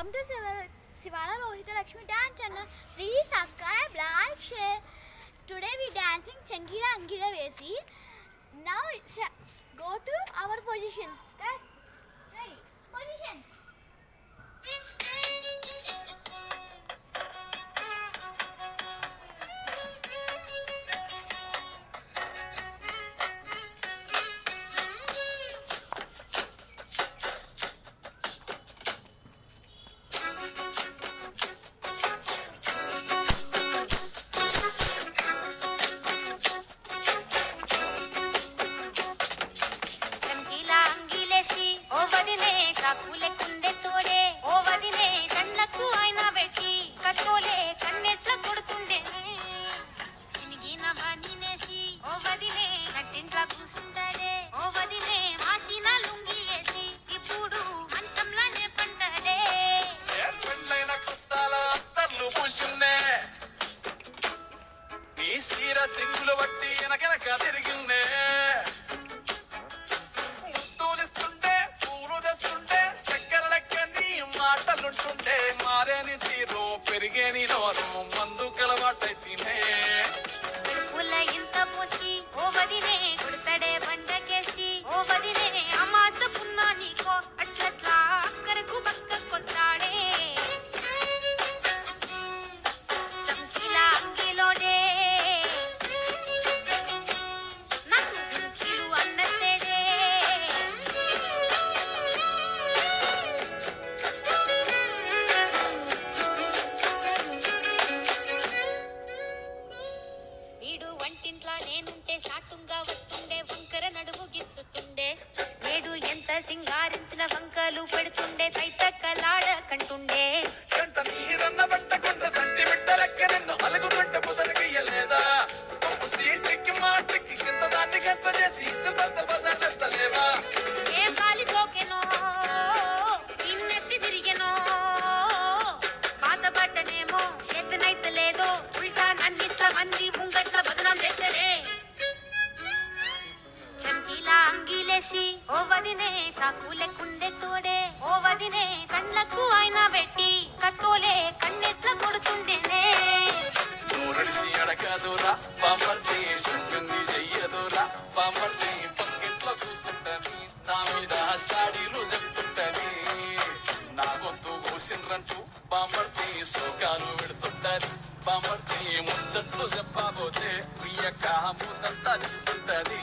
Welcome to Sivana Lohita Lakshmi Dance channel. Please subscribe, like, share. Today we dancing Changila Angila Vesi. Now go to our positions. Cut. Ready. Position. కాకులే కుండే తోడే ఓ వదినే కళ్ళకు ఆయన పెట్టి కట్టోలే కన్నెట్ల కొడుతుండే చినిగిన బాణీనేసి ఓ వదినే నట్టింట్లా కూసుంటాడే ఓ వదినే మాసిన లుంగి వేసి ఇప్పుడు మంచంలానే పంటదే పెళ్ళైన కొత్తాల అత్తర్లు పూసున్నే నీ సీర సింగులు బట్టి వెనకెనక తిరిగిందే మాటలుంటుంటే మారేని తీరు పెరిగేని నోరు మందు కలవాటైతేనే ఇంత పోసి ఓ వదినే కొడతాడే బండకేసి ఓ వదినే అమాస పున్నా నీకో అట్లట్లా అక్కరకు పక్క కొత్తాడే చంకిలా అంగిలోడే నాకు చుంకిలు అన్నదేడే నేనుంటే సాటుంగా వస్తుండే వంకర నడుము గిచ్చుతుండే నేడు ఎంత సింగారించిన వంకలు పెడుతుండే తైతక్కలాడ కంటుండే గంట నీరన్న పట్టకుంట సంటి బిడ్డలెక్క నిన్ను అలుగుతుంటే ముదరగయ్యలేదా సీటికి మాటికి కింద దాన్ని గంత చేసి ఇచ్చుబంత బజార్లెత్తలేవా ఏం కాలి సోకెనో ఇన్నెత్తి తిరిగెనో బాధపడ్డనేమో చేతనైతే లేదో ఉల్టా నన్నిట్ల మంది ముంగట్ల బదనాం చేస్తలే చంకీలా అంగిలేసి ఓ వదినే చాకులే కుండే తోడే ఓ వదినే కళ్ళకు ఆయన పెట్టి కత్తోలే కన్నెట్ల కొడుతుండేనే నూరడిసి అడగదురా పాపర్తి శంకంది చెయ్యదురా పాపర్తి పక్కింట్లో కూసుంటది నా మీద షాడీలు చెప్తుంటది నా గొంతు కూసిండ్రంటూ పాపర్తి శోకాలు పెడుతుంటది పాపర్తి ముచ్చట్లు చెప్పబోతే ఉయ్యక్క మూతంతా తిస్తుంటది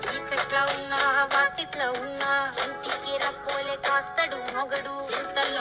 చీకట్లా ఉన్నా వాకిట్లా ఉన్నా ఇంటికి రక్కోలే కాస్తడు మొగడు ఇంతలో